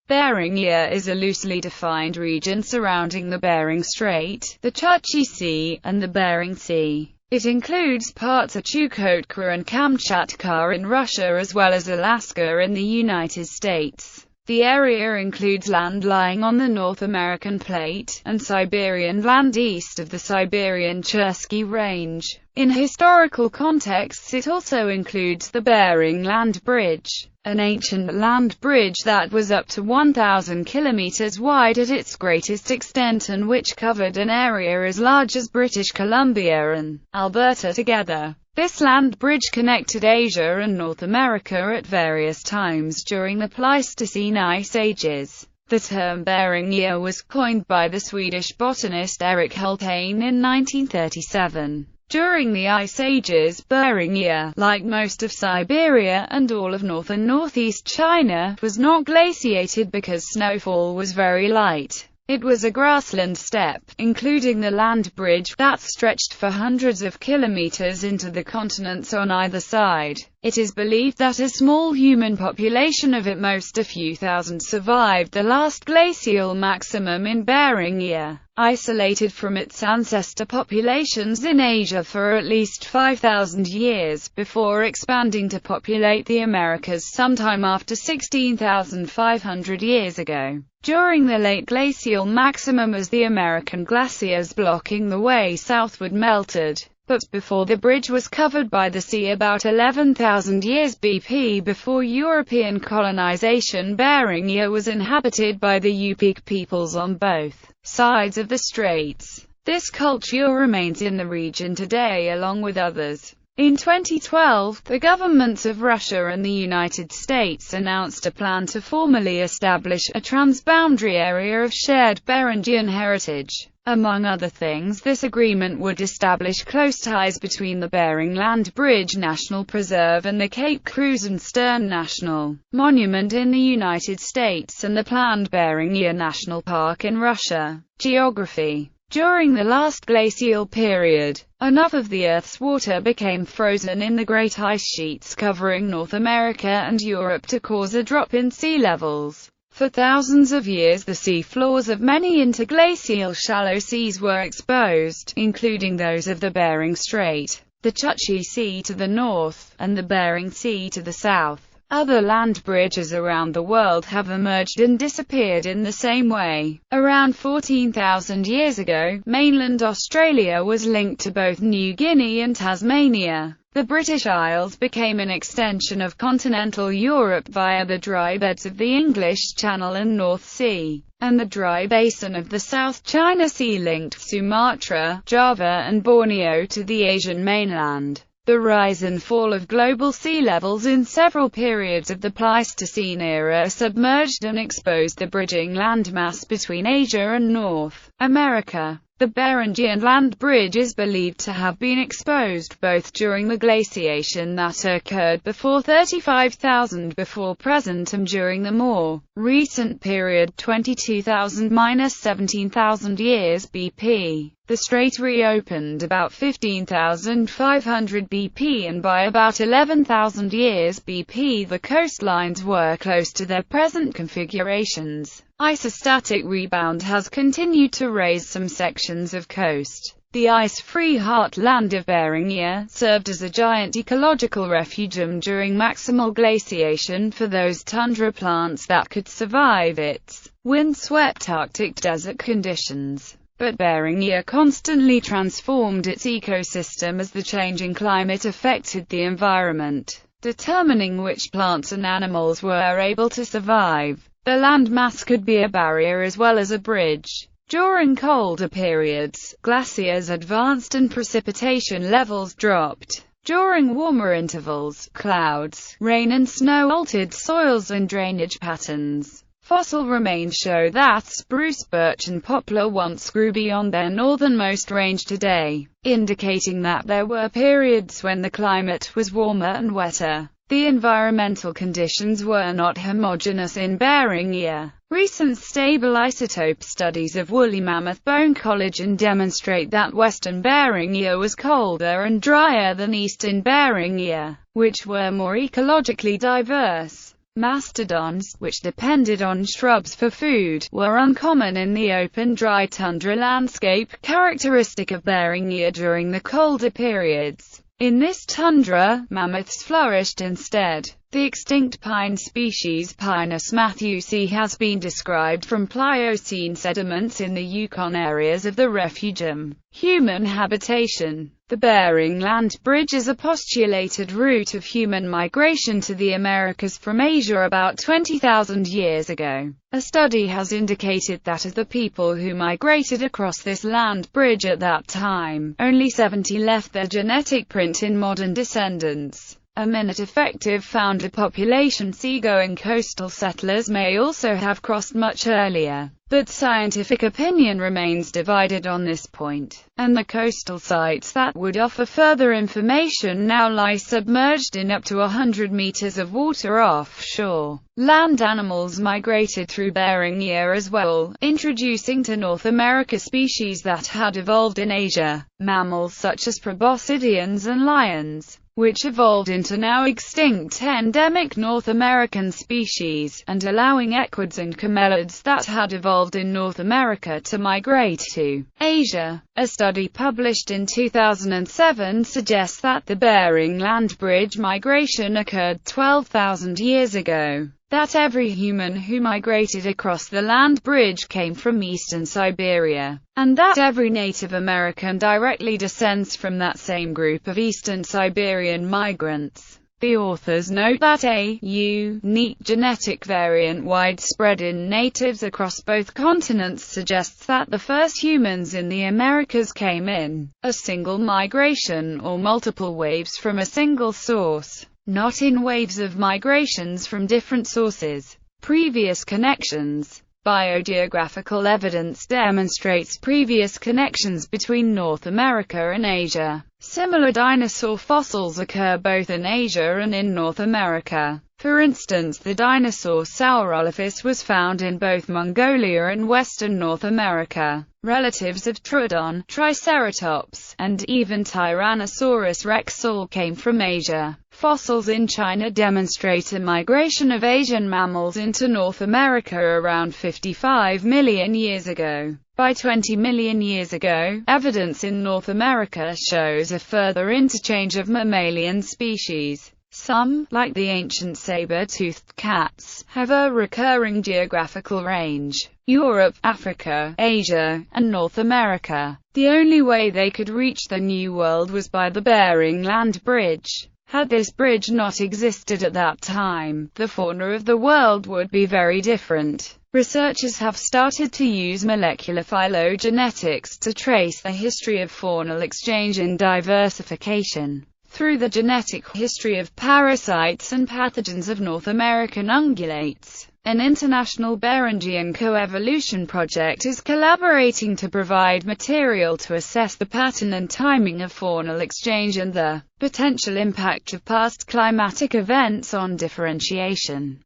Beringia is a loosely defined region surrounding the Bering Strait, the Chukchi Sea, and the Bering Sea. It includes parts of Chukotka and Kamchatka in Russia as well as Alaska in the United States. The area includes land lying on the North American Plate, and Siberian land east of the Siberian Chersky Range. In historical contexts it also includes the Bering Land Bridge, an ancient land bridge that was up to 1,000 kilometers wide at its greatest extent and which covered an area as large as British Columbia and Alberta together. This land bridge connected Asia and North America at various times during the Pleistocene ice ages. The term Beringia was coined by the Swedish botanist Erik Hultén in 1937. During the Ice Ages, Beringia, like most of Siberia and all of north and northeast China, was not glaciated because snowfall was very light. It was a grassland steppe, including the land bridge, that stretched for hundreds of kilometers into the continents on either side. It is believed that a small human population of at most a few thousand survived the last glacial maximum in Beringia, isolated from its ancestor populations in Asia for at least 5,000 years, before expanding to populate the Americas sometime after 16,500 years ago. During the late glacial maximum, as the American glaciers blocking the way southward melted, but before the bridge was covered by the sea about 11,000 years BP before European colonization, Beringia was inhabited by the Yupik peoples on both sides of the straits. This culture remains in the region today along with others. In 2012, the governments of Russia and the United States announced a plan to formally establish a transboundary area of shared Beringian heritage. Among other things, this agreement would establish close ties between the Bering Land Bridge National Preserve and the Cape Krusenstern National Monument in the United States and the planned Beringia National Park in Russia. Geography. During the last glacial period, enough of the Earth's water became frozen in the great ice sheets covering North America and Europe to cause a drop in sea levels. For thousands of years the sea floors of many interglacial shallow seas were exposed, including those of the Bering Strait, the Chukchi Sea to the north, and the Bering Sea to the south. Other land bridges around the world have emerged and disappeared in the same way. Around 14,000 years ago, mainland Australia was linked to both New Guinea and Tasmania. The British Isles became an extension of continental Europe via the dry beds of the English Channel and North Sea, and the dry basin of the South China Sea linked Sumatra, Java and Borneo to the Asian mainland. The rise and fall of global sea levels in several periods of the Pleistocene era submerged and exposed the bridging landmass between Asia and North America. The Beringian land bridge is believed to have been exposed both during the glaciation that occurred before 35,000 before present and during the more recent period 22,000–17,000 years BP. The strait reopened about 15,500 BP and by about 11,000 years BP the coastlines were close to their present configurations. Isostatic rebound has continued to raise some sections of coast. The ice-free heartland of Beringia served as a giant ecological refugium during maximal glaciation for those tundra plants that could survive its wind-swept Arctic desert conditions. But Beringia constantly transformed its ecosystem as the changing climate affected the environment, determining which plants and animals were able to survive. The land mass could be a barrier as well as a bridge. During colder periods, glaciers advanced and precipitation levels dropped. During warmer intervals, clouds, rain and snow altered soils and drainage patterns. Fossil remains show that spruce, birch and poplar once grew beyond their northernmost range today, indicating that there were periods when the climate was warmer and wetter. The environmental conditions were not homogeneous in Beringia. Recent stable isotope studies of woolly mammoth bone collagen demonstrate that western Beringia was colder and drier than eastern Beringia, which were more ecologically diverse. Mastodons, which depended on shrubs for food, were uncommon in the open dry tundra landscape, characteristic of Beringia during the colder periods. In this tundra, mammoths flourished instead. The extinct pine species Pinus matthewsi has been described from Pliocene sediments in the Yukon areas of the refugium. Human habitation. The Bering Land Bridge is a postulated route of human migration to the Americas from Asia about 20,000 years ago. A study has indicated that of the people who migrated across this land bridge at that time, only 70 left their genetic print in modern descendants. A minute effective founder population seagoing coastal settlers may also have crossed much earlier, but scientific opinion remains divided on this point, and the coastal sites that would offer further information now lie submerged in up to 100 meters of water offshore. Land animals migrated through Beringia as well, introducing to North America species that had evolved in Asia, mammals such as proboscideans and lions, which evolved into now extinct endemic North American species, and allowing equids and camelids that had evolved in North America to migrate to Asia. A study published in 2007 suggests that the Bering Land Bridge migration occurred 12,000 years ago, that every human who migrated across the land bridge came from eastern Siberia, and that every Native American directly descends from that same group of eastern Siberian migrants. The authors note that a unique genetic variant widespread in natives across both continents suggests that the first humans in the Americas came in a single migration or multiple waves from a single source, not in waves of migrations from different sources. Previous connections. Biogeographical evidence demonstrates previous connections between North America and Asia. Similar dinosaur fossils occur both in Asia and in North America. For instance, the dinosaur Saurolophus was found in both Mongolia and western North America. Relatives of Troodon, Triceratops, and even Tyrannosaurus rex all came from Asia. Fossils in China demonstrate a migration of Asian mammals into North America around 55 million years ago. By 20 million years ago, evidence in North America shows a further interchange of mammalian species. Some, like the ancient saber-toothed cats, have a recurring geographical range: Europe, Africa, Asia, and North America. The only way they could reach the New World was by the Bering Land Bridge. Had this bridge not existed at that time, the fauna of the world would be very different. Researchers have started to use molecular phylogenetics to trace the history of faunal exchange and diversification. Through the genetic history of parasites and pathogens of North American ungulates, an international Beringian coevolution project is collaborating to provide material to assess the pattern and timing of faunal exchange and the potential impact of past climatic events on differentiation.